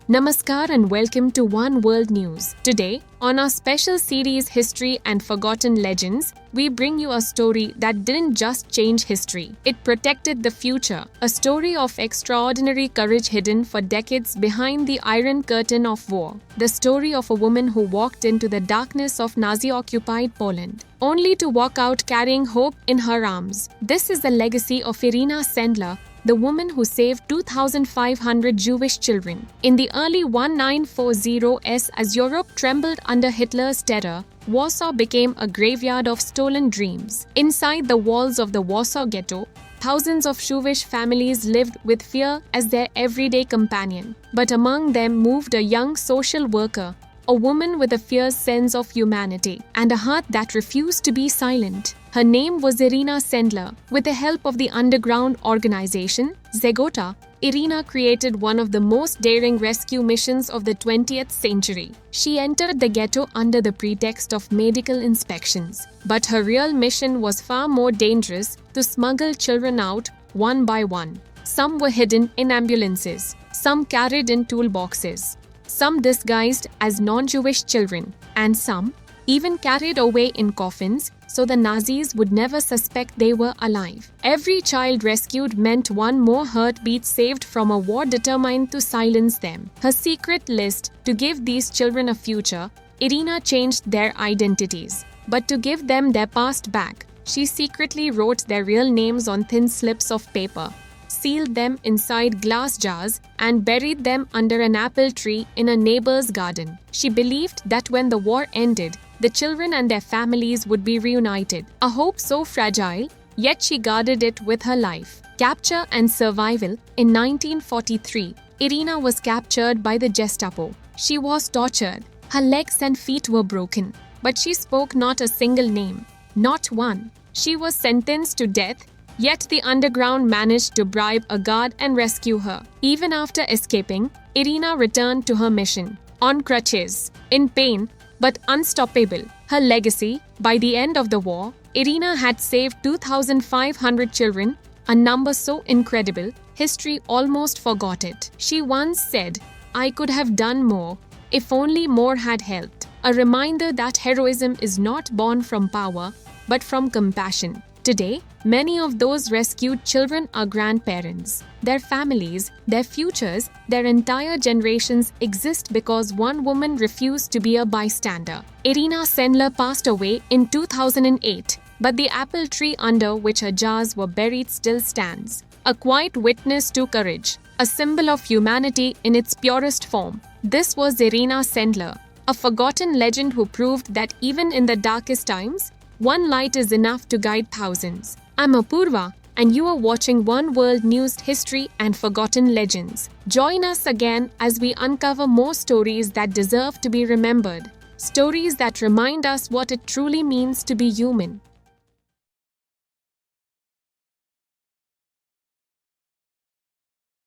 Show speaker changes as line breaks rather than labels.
Namaskar and welcome to One World News. Today, on our special series History and Forgotten Legends, we bring you a story that didn't just change history, it protected the future. A story of extraordinary courage hidden for decades behind the Iron Curtain of war. The story of a woman who walked into the darkness of Nazi-occupied Poland, only to walk out carrying hope in her arms. This is the legacy of Irena Sendler, the woman who saved 2,500 Jewish children. In the early 1940s, as Europe trembled under Hitler's terror, Warsaw became a graveyard of stolen dreams. Inside the walls of the Warsaw Ghetto, thousands of Jewish families lived with fear as their everyday companion. But among them moved a young social worker, a woman with a fierce sense of humanity and a heart that refused to be silent. Her name was Irena Sendler. With the help of the underground organization, Zegota, Irena created one of the most daring rescue missions of the 20th century. She entered the ghetto under the pretext of medical inspections. But her real mission was far more dangerous: to smuggle children out one by one. Some were hidden in ambulances, some carried in toolboxes, some disguised as non-Jewish children, and some even carried away in coffins so the Nazis would never suspect they were alive. Every child rescued meant one more heartbeat saved from a war determined to silence them. Her secret list: to give these children a future, Irena changed their identities. But to give them their past back, she secretly wrote their real names on thin slips of paper, sealed them inside glass jars, and buried them under an apple tree in a neighbor's garden. She believed that when the war ended, the children and their families would be reunited. A hope so fragile, yet she guarded it with her life. Capture and survival. In 1943, Irena was captured by the Gestapo. She was tortured. Her legs and feet were broken. But she spoke not a single name. Not one. She was sentenced to death, yet the underground managed to bribe a guard and rescue her. Even after escaping, Irena returned to her mission. On crutches, in pain, but unstoppable. Her legacy: by the end of the war, Irena had saved 2,500 children, a number so incredible, history almost forgot it. She once said, "I could have done more, if only more had helped." A reminder that heroism is not born from power, but from compassion. Today, many of those rescued children are grandparents. Their families, their futures, their entire generations exist because one woman refused to be a bystander. Irena Sendler passed away in 2008, but the apple tree under which her jars were buried still stands. A quiet witness to courage, a symbol of humanity in its purest form. This was Irena Sendler, a forgotten legend who proved that even in the darkest times, one light is enough to guide thousands. I'm Apurva, and you are watching One World News: History and Forgotten Legends. Join us again as we uncover more stories that deserve to be remembered. Stories that remind us what it truly means to be human.